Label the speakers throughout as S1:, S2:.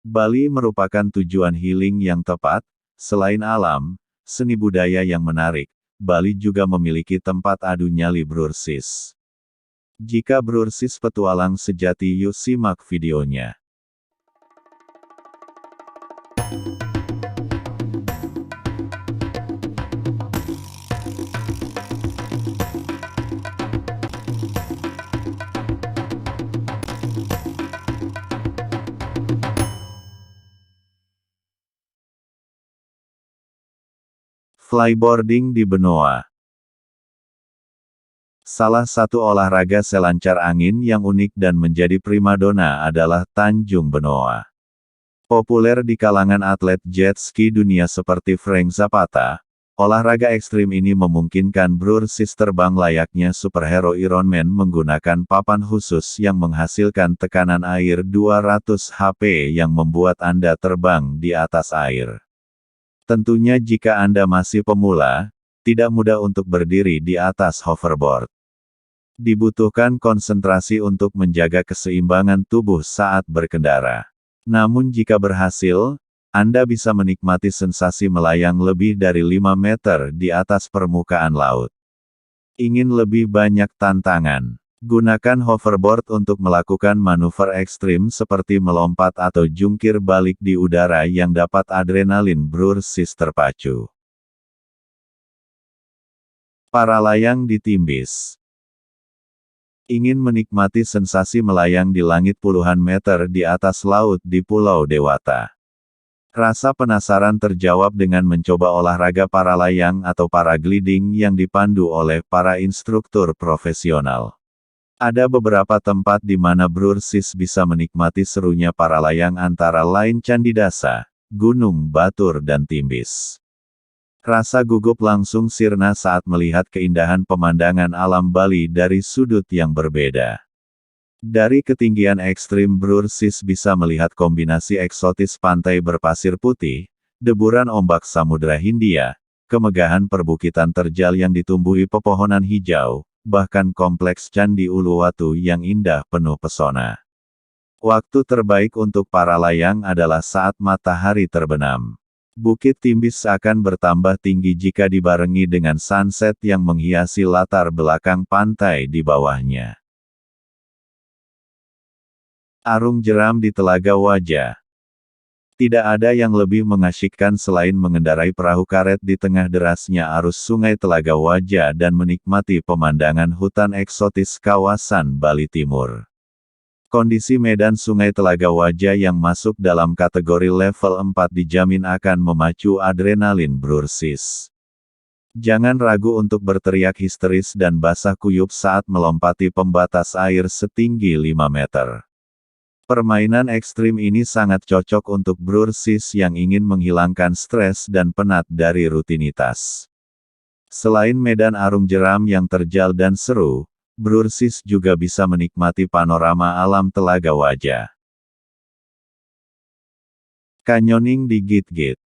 S1: Bali merupakan tujuan healing yang tepat. Selain alam, seni budaya yang menarik, Bali juga memiliki tempat adu nyali Brursis. Jika Brursis petualang sejati, yuk simak videonya. Flyboarding di Benoa. Salah satu olahraga selancar angin yang unik dan menjadi primadona adalah Tanjung Benoa. Populer di kalangan atlet jet ski dunia seperti Frank Zapata, olahraga ekstrim ini memungkinkan Brursis terbang layaknya superhero Iron Man menggunakan papan khusus yang menghasilkan tekanan air 200 HP yang membuat Anda terbang di atas air. Tentunya jika Anda masih pemula, tidak mudah untuk berdiri di atas hoverboard. Dibutuhkan konsentrasi untuk menjaga keseimbangan tubuh saat berkendara. Namun jika berhasil, Anda bisa menikmati sensasi melayang lebih dari 5 meter di atas permukaan laut. Ingin lebih banyak tantangan? Gunakan hoverboard untuk melakukan manuver ekstrim seperti melompat atau jungkir balik di udara yang dapat adrenalin Brursis terpacu. Para layang di Timbis. Ingin menikmati sensasi melayang di langit puluhan meter di atas laut di Pulau Dewata? Rasa penasaran terjawab dengan mencoba olahraga paralayang atau paragliding yang dipandu oleh para instruktur profesional. Ada beberapa tempat di mana Brursis bisa menikmati serunya paralayang antara lain Candidasa, Gunung Batur dan Timbis. Rasa gugup langsung sirna saat melihat keindahan pemandangan alam Bali dari sudut yang berbeda. Dari ketinggian ekstrim Brursis bisa melihat kombinasi eksotis pantai berpasir putih, deburan ombak Samudra Hindia, kemegahan perbukitan terjal yang ditumbuhi pepohonan hijau, bahkan kompleks Candi Uluwatu yang indah penuh pesona. Waktu terbaik untuk para layang adalah saat matahari terbenam. Bukit Timbis akan bertambah tinggi jika dibarengi dengan sunset yang menghiasi latar belakang pantai di bawahnya. Arung jeram di Telaga Wajah. Tidak ada yang lebih mengasyikkan selain mengendarai perahu karet di tengah derasnya arus Sungai Telaga Wajah dan menikmati pemandangan hutan eksotis kawasan Bali Timur. Kondisi medan Sungai Telaga Wajah yang masuk dalam kategori level 4 dijamin akan memacu adrenalin Brursis. Jangan ragu untuk berteriak histeris dan basah kuyup saat melompati pembatas air setinggi 5 meter. Permainan ekstrim ini sangat cocok untuk Brursis yang ingin menghilangkan stres dan penat dari rutinitas. Selain medan arung jeram yang terjal dan seru, Brursis juga bisa menikmati panorama alam Telaga Wajah. Canyoning di Git-Git.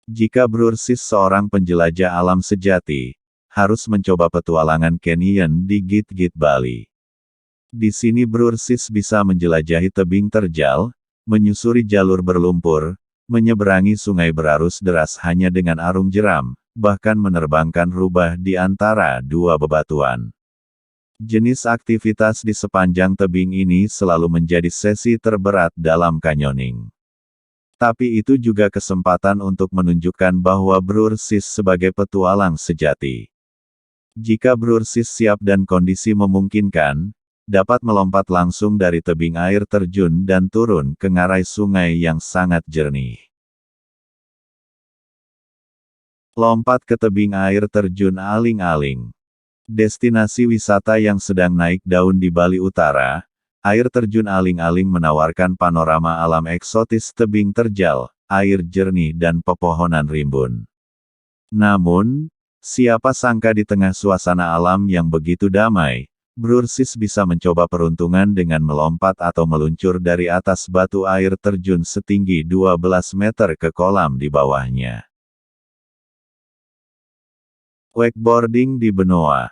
S1: Jika Brursis seorang penjelajah alam sejati, harus mencoba petualangan canyon di Git-Git Bali. Di sini Brursis bisa menjelajahi tebing terjal, menyusuri jalur berlumpur, menyeberangi sungai berarus deras hanya dengan arung jeram, bahkan menerbangkan rubah di antara dua bebatuan. Jenis aktivitas di sepanjang tebing ini selalu menjadi sesi terberat dalam canyoning. Tapi itu juga kesempatan untuk menunjukkan bahwa Brursis sebagai petualang sejati. Jika Brursis siap dan kondisi memungkinkan, dapat melompat langsung dari tebing air terjun dan turun ke ngarai sungai yang sangat jernih. Lompat ke tebing air terjun Aling-Aling. Destinasi wisata yang sedang naik daun di Bali Utara, air terjun Aling-Aling menawarkan panorama alam eksotis tebing terjal, air jernih dan pepohonan rimbun. Namun, siapa sangka di tengah suasana alam yang begitu damai, Brursis bisa mencoba peruntungan dengan melompat atau meluncur dari atas batu air terjun setinggi 12 meter ke kolam di bawahnya. Wakeboarding di Benoa.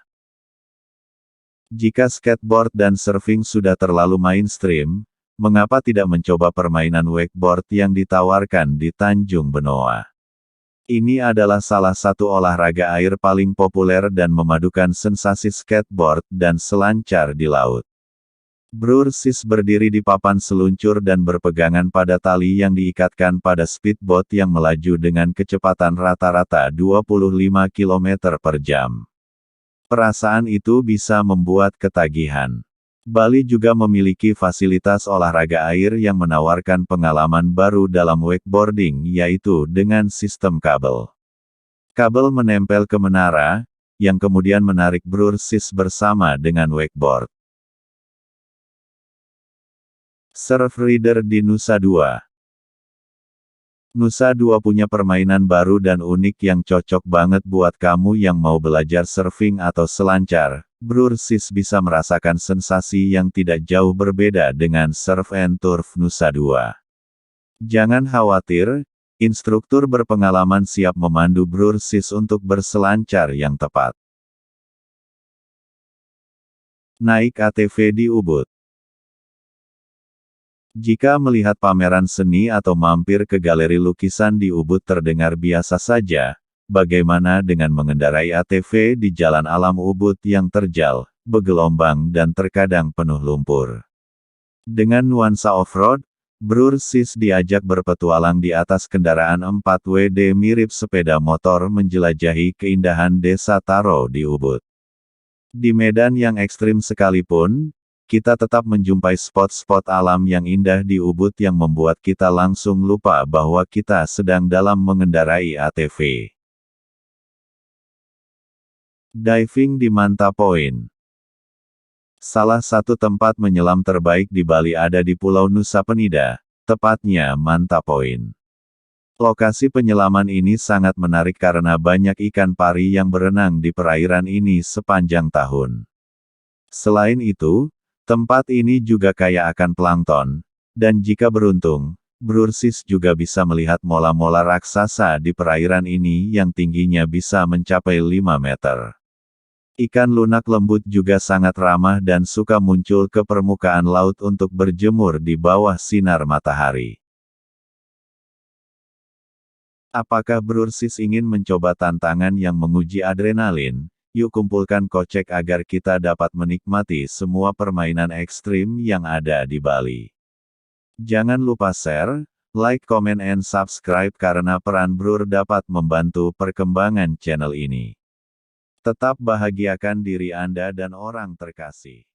S1: Jika skateboard dan surfing sudah terlalu mainstream, mengapa tidak mencoba permainan wakeboard yang ditawarkan di Tanjung Benoa? Ini adalah salah satu olahraga air paling populer dan memadukan sensasi skateboard dan selancar di laut. Brursis berdiri di papan seluncur dan berpegangan pada tali yang diikatkan pada speedboat yang melaju dengan kecepatan rata-rata 25 km per jam. Perasaan itu bisa membuat ketagihan. Bali juga memiliki fasilitas olahraga air yang menawarkan pengalaman baru dalam wakeboarding, yaitu dengan sistem kabel. Kabel menempel ke menara, yang kemudian menarik brursis bersama dengan wakeboard. Surf Reader di Nusa Dua. Nusa Dua punya permainan baru dan unik yang cocok banget buat kamu yang mau belajar surfing atau selancar. Brursis bisa merasakan sensasi yang tidak jauh berbeda dengan Surf and Turf Nusa Dua. Jangan khawatir, instruktur berpengalaman siap memandu brursis untuk berselancar yang tepat. Naik ATV di Ubud. Jika melihat pameran seni atau mampir ke galeri lukisan di Ubud terdengar biasa saja, bagaimana dengan mengendarai ATV di jalan alam Ubud yang terjal, bergelombang dan terkadang penuh lumpur? Dengan nuansa off-road, brursis diajak berpetualang di atas kendaraan 4WD mirip sepeda motor menjelajahi keindahan Desa Taro di Ubud. Di medan yang ekstrim sekalipun, kita tetap menjumpai spot-spot alam yang indah di Ubud yang membuat kita langsung lupa bahwa kita sedang dalam mengendarai ATV. Diving di Manta Point. Salah satu tempat menyelam terbaik di Bali ada di Pulau Nusa Penida, tepatnya Manta Point. Lokasi penyelaman ini sangat menarik karena banyak ikan pari yang berenang di perairan ini sepanjang tahun. Selain itu, tempat ini juga kaya akan plankton, dan jika beruntung, brursis juga bisa melihat mola-mola raksasa di perairan ini yang tingginya bisa mencapai 5 meter. Ikan lunak lembut juga sangat ramah dan suka muncul ke permukaan laut untuk berjemur di bawah sinar matahari. Apakah brursis ingin mencoba tantangan yang menguji adrenalin? Yuk kumpulkan kocek agar kita dapat menikmati semua permainan ekstrim yang ada di Bali. Jangan lupa share, like, comment, and subscribe karena peran Brur dapat membantu perkembangan channel ini. Tetap bahagiakan diri Anda dan orang terkasih.